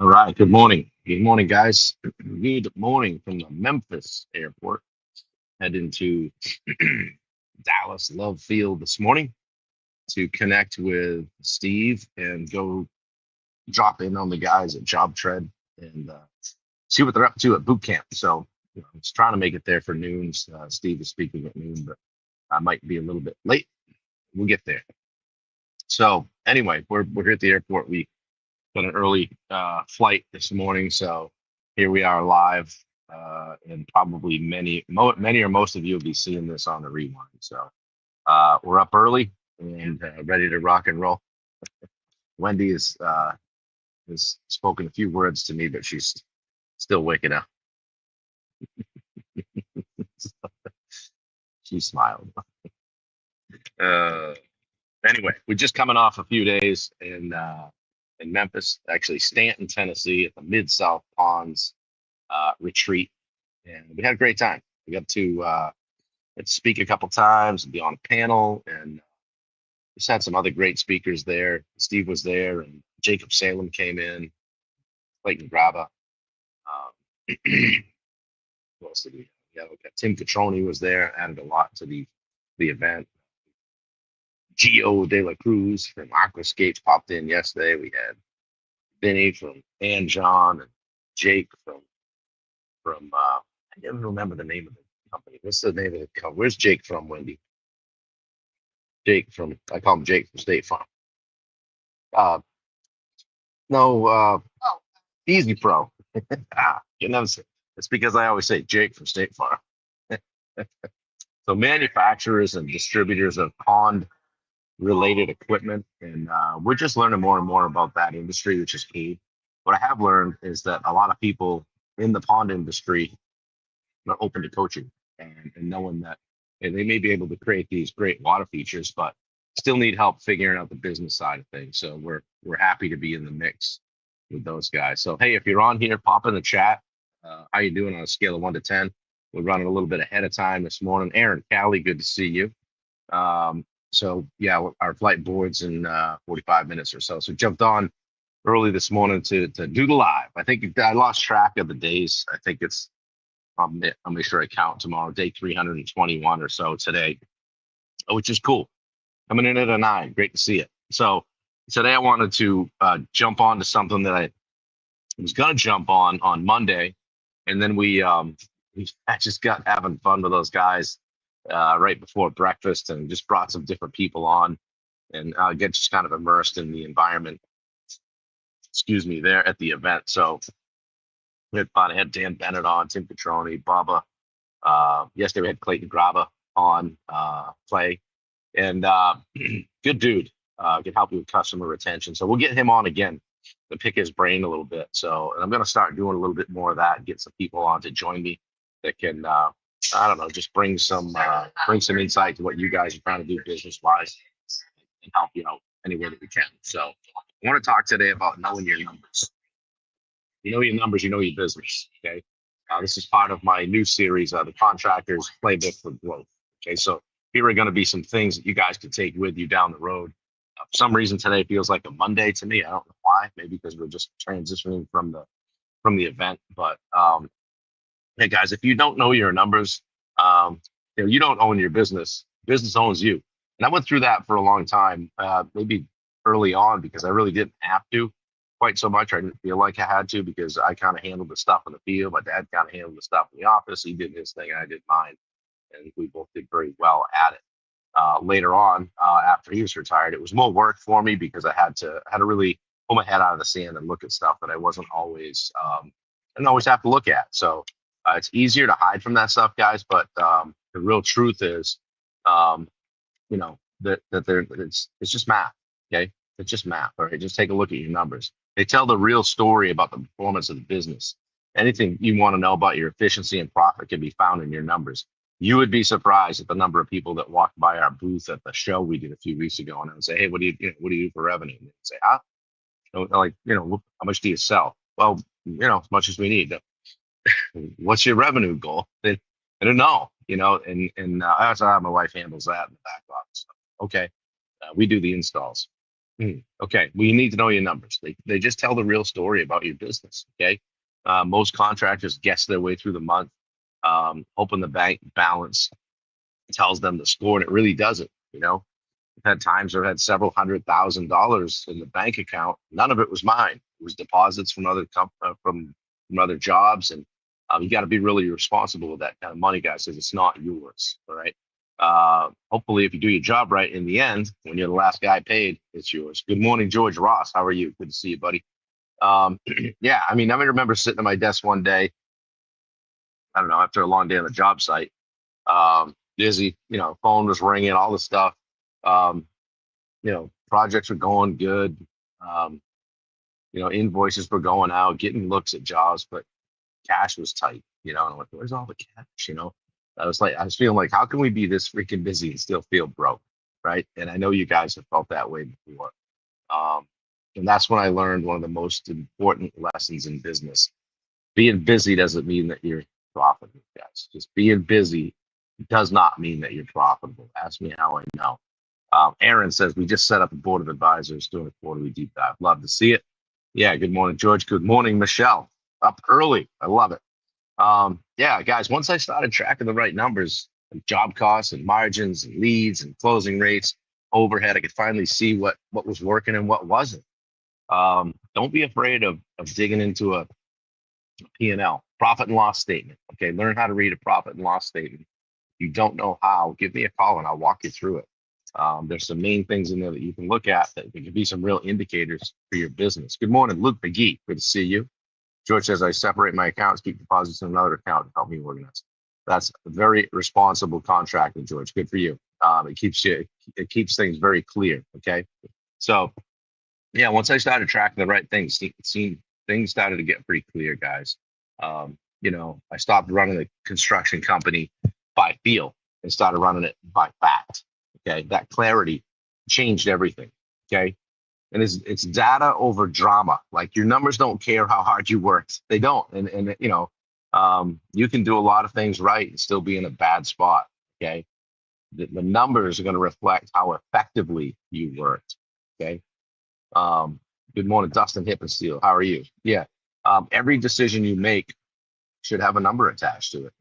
All right. Good morning. Good morning, guys. Good morning from the Memphis airport. Heading to Dallas Love Field this morning to connect with Steve and go drop in on the guys at Job Tread and see what they're up to at boot camp. So, I was trying to make it there for noon. Steve is speaking at noon, but I might be a little bit late. We'll get there. So, anyway, we're here at the airport. We got an early flight this morning, so here we are live, and probably many or most of you will be seeing this on the rewind. So we're up early and ready to rock and roll. Wendy has spoken a few words to me, but she's still waking up. She smiled. Uh, anyway, we're just coming off a few days in Memphis, actually Stanton, Tennessee, at the Mid South Ponds retreat, and we had a great time. We got to speak a couple times and be on a panel, and just had some other great speakers there. Steve was there, and Jacob Salem came in, Clayton Graba. Who else did we have? Yeah, okay. Tim Catroni was there, added a lot to the event. Gio De La Cruz from Aquascapes popped in yesterday. We had Vinny from and John and Jake from I don't remember the name of the company. What's the name of the company? Where's Jake from, Wendy? Jake from I call him Jake from State Farm. Uh no Easy Pro. You never say it's because I always say Jake from State Farm. So manufacturers and distributors of pond related equipment, and we're just learning more and more about that industry, which is key. What I have learned is that a lot of people in the pond industry are open to coaching and knowing that they may be able to create these great water features, but still need help figuring out the business side of things. So we're happy to be in the mix with those guys. So hey, if you're on here, pop in the chat. How you doing on a scale of 1 to 10? We're running a little bit ahead of time this morning. Aaron Callie, good to see you. So yeah, our flight boards in 45 minutes or so. So jumped on early this morning to do the live. I think I lost track of the days. I think it's I'll make sure I count tomorrow. Day 321 or so today, which is cool. Coming in at a 9. Great to see it. So today I wanted to jump on to something that I was gonna jump on Monday, and then I just got having fun with those guys right before breakfast and just brought some different people on and get just kind of immersed in the environment, excuse me, there at the event. So we had fun. I had Dan Bennett on, Tim Petroni, Bubba. Yesterday we had Clayton Graba on play, and good dude. Can help you with customer retention. So we'll get him on again to pick his brain a little bit. So, and I'm going to start doing a little bit more of that, get some people on to join me that can I don't know, just bring some insight to what you guys are trying to do business wise and help you out any way that we can. So I want to talk today about knowing your numbers. You know your numbers, you know your business. Okay. This is part of my new series, the Contractors Playbook for Growth. Okay. So here are going to be some things that you guys can take with you down the road. For some reason today feels like a Monday to me. I don't know why. Maybe because we're just transitioning from the event. But hey guys, if you don't know your numbers, you don't own your business. Business owns you. And I went through that for a long time, maybe early on, because I really didn't have to quite so much. I didn't feel like I had to because I kind of handled the stuff in the field. My dad kind of handled the stuff in the office. He did his thing, and I did mine, and we both did very well at it. Later on, after he was retired, it was more work for me because I had to really pull my head out of the sand and look at stuff that I wasn't always I didn't always have to look at. So it's easier to hide from that stuff, guys. But the real truth is, it's just math. Okay, it's just math. All right, just take a look at your numbers. They tell the real story about the performance of the business. Anything you want to know about your efficiency and profit can be found in your numbers. You would be surprised at the number of people that walked by our booth at the show we did a few weeks ago, and I would say, "Hey, what do you do for revenue?" And they'd say, "Huh? How much do you sell?" Well, as much as we need. What's your revenue goal? I don't know, and that's how my wife handles that in the back office. Okay, we do the installs. Okay, well, you need to know your numbers. They just tell the real story about your business. Okay, most contractors guess their way through the month, hoping the bank balance tells them the score, and it really doesn't. I've had times where I had several $100,000 in the bank account. None of it was mine. It was deposits from from other jobs, and you got to be really responsible with that kind of money, guys, because it's not yours. All right. Hopefully, if you do your job right in the end, when you're the last guy paid, it's yours. Good morning, George Ross. How are you? Good to see you, buddy. Yeah, I mean, I remember sitting at my desk one day. I don't know, after a long day on the job site, busy. Phone was ringing, all the stuff. Um, Projects were going good. Um, Invoices were going out, getting looks at jobs, but cash was tight, and I'm like, where's all the cash? I was feeling like, how can we be this freaking busy and still feel broke? Right. And I know you guys have felt that way before. Um, and that's when I learned one of the most important lessons in business. Being busy doesn't mean that you're profitable, guys. Just being busy does not mean that you're profitable. Ask me how I know. Aaron says we just set up a board of advisors doing a quarterly deep dive. Love to see it. Yeah. Good morning, George. Good morning, Michelle. Up early. I love it. Yeah, guys, once I started tracking the right numbers, like job costs and margins and leads and closing rates, overhead, I could finally see what was working and what wasn't. Don't be afraid of digging into a P&L, profit and loss statement. Okay, learn how to read a profit and loss statement. If you don't know how, give me a call and I'll walk you through it. There's some main things in there that you can look at that can be some real indicators for your business. Good morning, Luke McGee. Good to see you. George says I separate my accounts, keep deposits in another account to help me organize. That's a very responsible contracting, George. Good for you. It keeps things very clear. Okay, so yeah, once I started tracking the right things, things started to get pretty clear, guys. I stopped running the construction company by feel and started running it by fact. Okay, that clarity changed everything. Okay, and it's data over drama. Like your numbers don't care how hard you worked. They don't. And you can do a lot of things right and still be in a bad spot. Okay. The numbers are going to reflect how effectively you worked. Okay. Good morning, Dustin Hippensteel. How are you? Yeah. Every decision you make should have a number attached to it.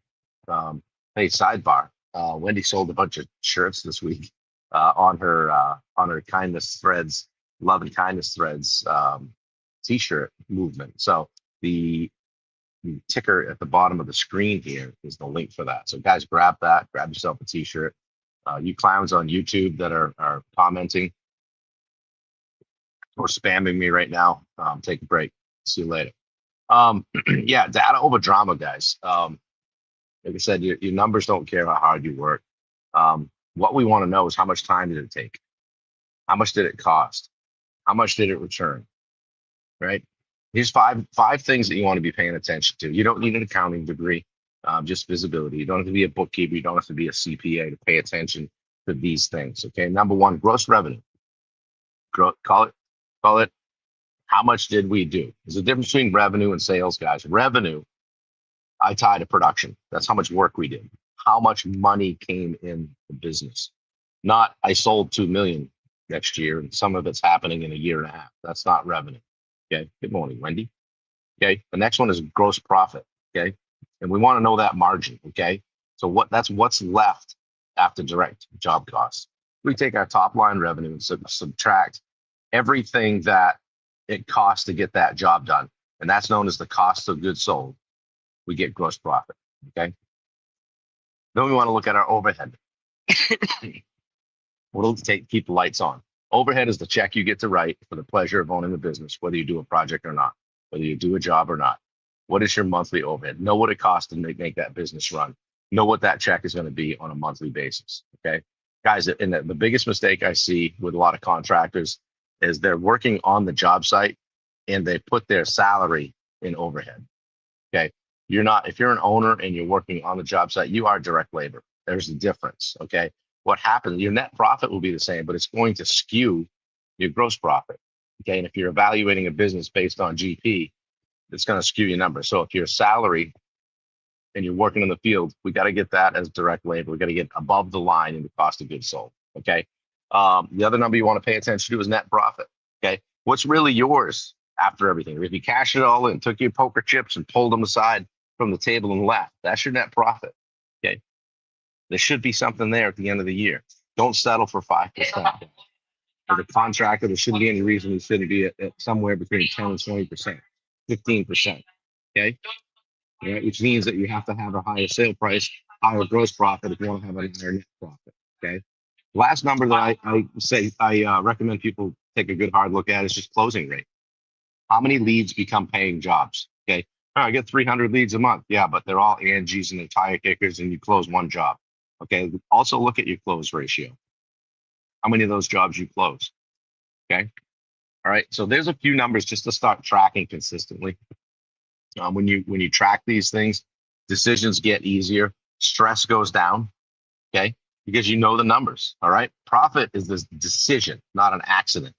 Hey, sidebar. Wendy sold a bunch of shirts this week on her kindness threads, love and kindness threads t-shirt movement. So the ticker at the bottom of the screen here is the link for that. So guys, grab that, grab yourself a t-shirt. You clowns on YouTube that are commenting or spamming me right now, take a break. See you later. Yeah, data over drama, guys. Like I said, your numbers don't care how hard you work. What we want to know is how much time did it take? How much did it cost? How much did it return? Right? Here's five things that you want to be paying attention to. You don't need an accounting degree, just visibility. You don't have to be a bookkeeper. You don't have to be a CPA to pay attention to these things. Okay. Number one, gross revenue. Call it. How much did we do? There's a difference between revenue and sales, guys. Revenue, I tie to production. That's how much work we did. How much money came in the business? Not I sold 2 million next year and some of it's happening in a year and a half. That's not revenue. Okay. Good morning, Wendy. Okay. The next one is gross profit. Okay. And we want to know that margin. Okay. So that's what's left after direct job costs. We take our top line revenue and subtract everything that it costs to get that job done. And that's known as the cost of goods sold. We get gross profit. Okay. Then we want to look at our overhead. What'll it take to keep the lights on? Overhead is the check you get to write for the pleasure of owning the business, whether you do a project or not, whether you do a job or not. What is your monthly overhead? Know what it costs to make that business run. Know what that check is going to be on a monthly basis. Okay. Guys, and the biggest mistake I see with a lot of contractors is they're working on the job site and they put their salary in overhead. Okay. If you're an owner and you're working on the job site, you are direct labor. There's a difference. Okay. What happens, your net profit will be the same, but it's going to skew your gross profit. Okay. And if you're evaluating a business based on GP, it's going to skew your number. So if you're salary and you're working in the field, we got to get that as direct labor. We got to get above the line in the cost of goods sold. Okay. The other number you want to pay attention to is net profit. Okay. What's really yours after everything? If you cash it all in, took your poker chips and pulled them aside from the table and left, that's your net profit. Okay. There should be something there at the end of the year. Don't settle for 5%. As a contractor, there shouldn't be any reason you shouldn't be at somewhere between 10 and 20%, 15%. Okay. Right? Which means that you have to have a higher sale price, higher gross profit if you want to have a higher net profit. Okay. Last number that I recommend people take a good hard look at is just closing rate. How many leads become paying jobs? Okay. I get 300 leads a month. Yeah, but they're all Angies and they're tire kickers and you close one job. Okay. Also look at your close ratio. How many of those jobs you close? Okay. All right. So there's a few numbers just to start tracking consistently. When you track these things, decisions get easier, stress goes down. Okay. Because you know the numbers. All right. Profit is this decision, not an accident.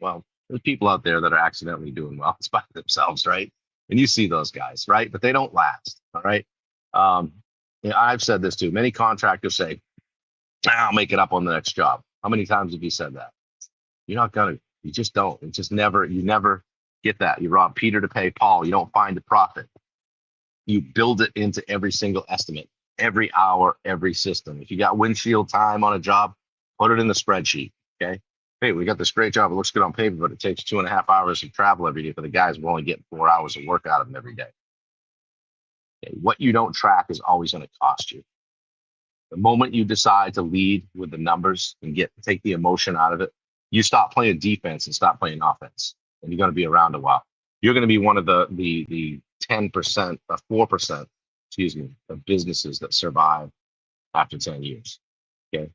Well, there's people out there that are accidentally doing well by themselves, right? And you see those guys, right? But they don't last. All right. I've said this too. Many contractors say, I'll make it up on the next job. How many times have you said that? You're not gonna, you just don't. It just never, you never get that. You rob Peter to pay Paul. You don't find the profit. You build it into every single estimate, every hour, every system. If you got windshield time on a job, put it in the spreadsheet. Okay. Hey, we got this great job. It looks good on paper, but it takes 2.5 hours of travel every day for the guys. We're only getting 4 hours of work out of them every day. Okay. What you don't track is always going to cost you. The moment you decide to lead with the numbers and take the emotion out of it, you stop playing defense and stop playing offense, and you're going to be around a while. You're going to be one of the 10%, 4%, excuse me, of businesses that survive after 10 years. Okay.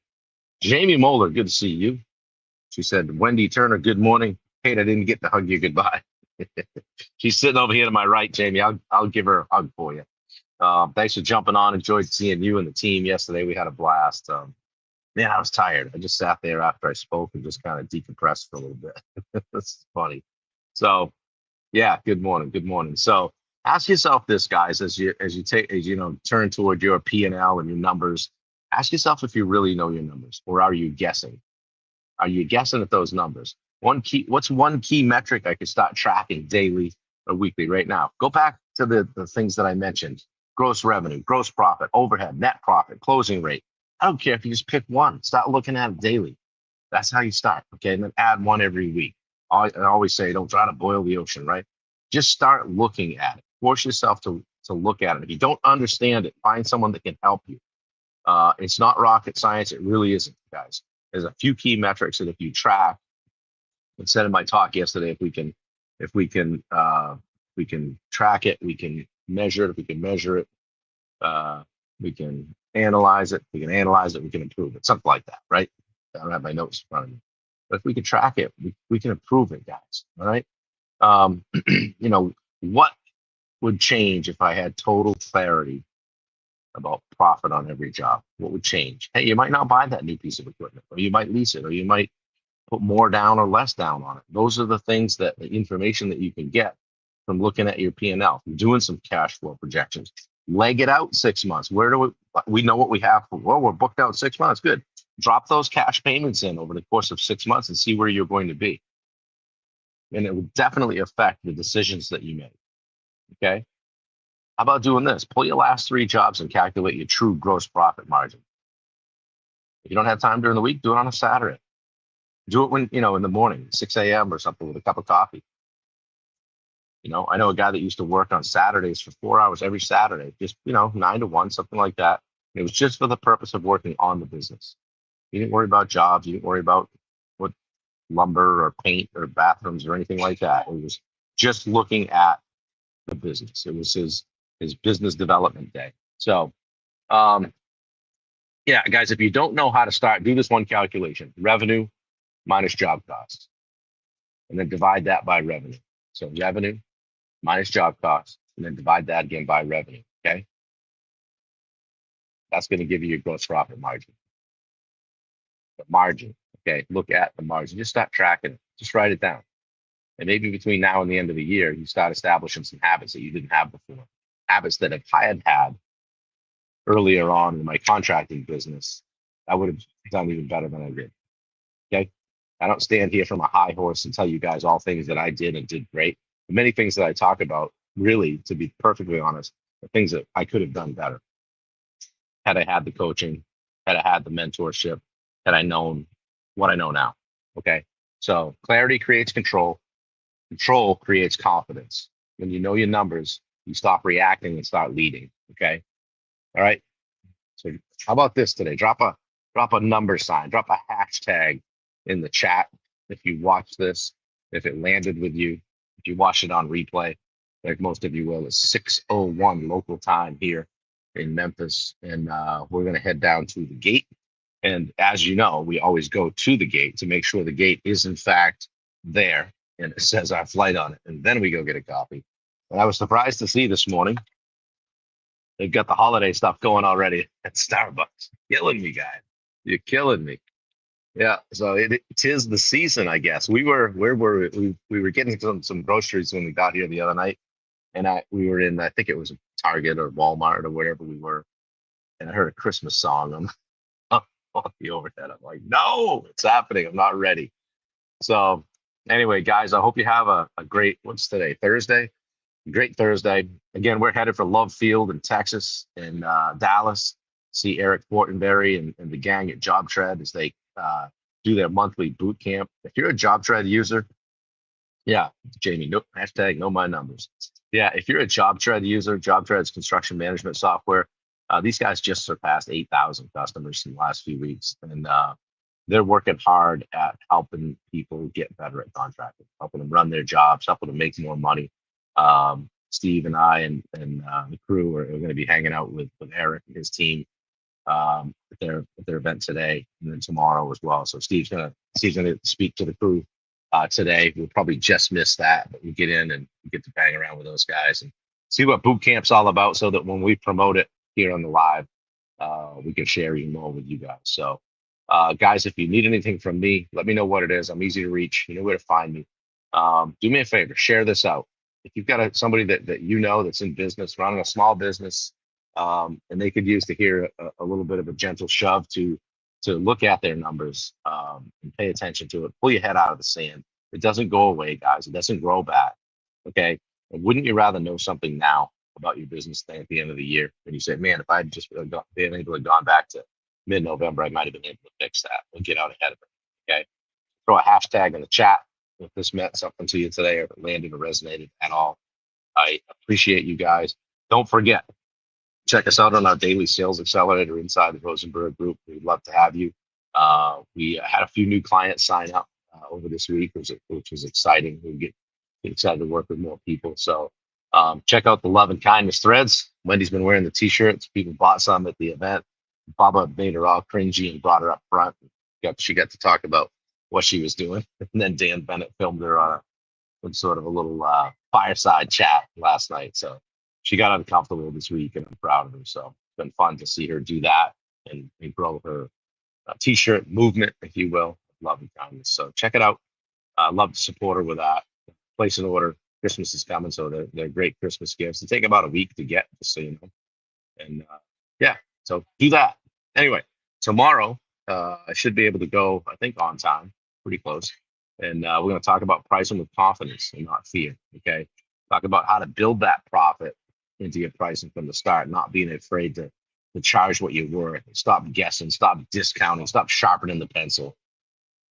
Jamie Moeller, good to see you. She said, Wendy Turner, good morning. Kate, I didn't get to hug you goodbye. She's sitting over here to my right, Jamie. I'll give her a hug for you. Thanks for jumping on. Enjoyed seeing you and the team yesterday. We had a blast. Man, I was tired. I just sat there after I spoke and just kind of decompressed for a little bit. That's funny. So, yeah, good morning. Good morning. So, ask yourself this, guys, as you turn toward your P&L and your numbers. Ask yourself if you really know your numbers, or are you guessing? Are you guessing at those numbers? What's one key metric I could start tracking daily or weekly right now? Go back to the things that I mentioned: gross revenue, gross profit, overhead, net profit, closing rate. I don't care if you just pick one. Start looking at it daily. That's how you start. Okay, and then add one every week. I always say, don't try to boil the ocean, right? Just start looking at it. Force yourself to look at it. If you don't understand it, find someone that can help you. It's not rocket science. It really isn't, guys. There's a few key metrics that if you track, I said in my talk yesterday, if we can track it, we can measure it. If we can measure it, we can analyze it. We can analyze it. We can improve it. Something like that, right? I don't have my notes in front of me, but if we can track it, we can improve it, guys. All right. What would change if I had total clarity about profit on every job? What would change? Hey, you might not buy that new piece of equipment, or you might lease it, or you might put more down or less down on it. Those are the things the information that you can get from looking at your P&L, from doing some cash flow projections. Leg it out 6 months. Where do we know what we have for? Well, we're booked out 6 months. Good. Drop those cash payments in over the course of 6 months and see where you're going to be. And it will definitely affect the decisions that you make. Okay. How about doing this? Pull your last 3 jobs and calculate your true gross profit margin. If you don't have time during the week, do it on a Saturday. Do it when, in the morning, 6 a.m. or something with a cup of coffee. I know a guy that used to work on Saturdays for 4 hours every Saturday, just, 9 to 1, something like that. And it was just for the purpose of working on the business. He didn't worry about jobs. He didn't worry about what lumber or paint or bathrooms or anything like that. It was just looking at the business. It was his business development day. So, yeah, guys, if you don't know how to start, do this one calculation: revenue minus job costs, and then divide that by revenue. So revenue minus job costs, and then divide that again by revenue. Okay. That's going to give you your gross profit margin. The margin. Okay. Look at the margin. Just start tracking it. Just write it down. And maybe between now and the end of the year, you start establishing some habits that you didn't have before. Habits that I had earlier on in my contracting business I would have done even better than I did. Okay. I don't stand here from a high horse and tell you guys all things that I did and did great. The many things that I talk about, really, to be perfectly honest, are things that I could have done better had I had the coaching, had I had the mentorship, had I known what I know now. Okay. So clarity creates control. Control creates confidence. When you know your numbers, you stop reacting and start leading. Okay. All right. So how about this today? Drop a number sign, drop a hashtag in the chat if you watch this, if it landed with you, if you watch it on replay, like most of you will. It's 6:01 local time here in Memphis, and we're gonna head down to the gate. And as you know, we always go to the gate to make sure the gate is in fact there and it says our flight on it, and then we go get a coffee. And I was surprised to see this morning they've got the holiday stuff going already at Starbucks. Killing me, guys. You're killing me. Yeah. So it tis the season, I guess. We were getting some groceries when we got here the other night, and we were in, I think it was Target or Walmart or wherever we were, and I heard a Christmas song on the overhead. I'm like, no, it's happening. I'm not ready. So anyway, guys, I hope you have a great, what's today? Thursday? Great Thursday. Again, we're headed for Love Field in Texas and Dallas. See Eric Fortenberry and the gang at JobTread as they do their monthly boot camp. If you're a JobTread user, yeah, Jamie, no, hashtag know my numbers. Yeah, if you're a JobTread user, JobTread's construction management software, these guys just surpassed 8,000 customers in the last few weeks. And they're working hard at helping people get better at contracting, helping them run their jobs, helping them make more money. Steve and I and the crew are going to be hanging out with Eric and his team at their event today and then tomorrow as well. So Steve's gonna speak to the crew today. We'll probably just miss that, but we get in and we get to bang around with those guys and see what boot camp's all about, so that when we promote it here on the live, we can share even more with you guys. So guys, if you need anything from me, let me know what it is. I'm easy to reach. You know where to find me. Do me a favor, share this out. If you've got somebody that you know that's in business, running a small business, and they could use to hear a little bit of a gentle shove to look at their numbers and pay attention to it, pull your head out of the sand. It doesn't go away, guys. It doesn't grow back. Okay. And wouldn't you rather know something now about your business thing at the end of the year? And you say, man, if I'd just been able to gone back to mid-November, I might have been able to fix that and get out ahead of it. Okay. Throw a hashtag in the chat if this meant something to you today or if it landed or resonated at all. I appreciate you guys. Don't forget, check us out on our daily sales accelerator inside the Rosenberg Group. We'd love to have you. We had a few new clients sign up over this week, which was exciting. We get excited to work with more people. So check out the love and kindness threads. Wendy's been wearing the t-shirts. People bought some at the event. Baba made her all cringy and brought her up front. She got to talk about what she was doing. And then Dan Bennett filmed her on sort of a little fireside chat last night. So she got uncomfortable this week, and I'm proud of her. So it's been fun to see her do that and grow her t-shirt movement, if you will, love and kindness. So check it out. Love to support her with that. Place an order. Christmas is coming, so they're great Christmas gifts. They take about a week to get, just so you know. And yeah, so do that. Anyway, tomorrow I should be able to go, I think, on time, pretty close. And we're going to talk about pricing with confidence and not fear. Okay, talk about how to build that profit into your pricing from the start, not being afraid to charge what you're worth. Stop guessing, stop discounting, stop sharpening the pencil.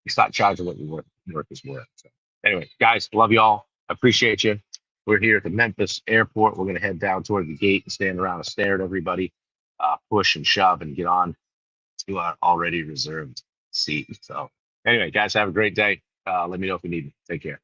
You start charging what your work is worth. So anyway, guys, love y'all. I appreciate you. We're here at the Memphis airport. We're going to head down toward the gate and stand around and stare at everybody, push and shove and get on to our already reserved seat. So anyway, guys, have a great day. Let me know if you need me. Take care.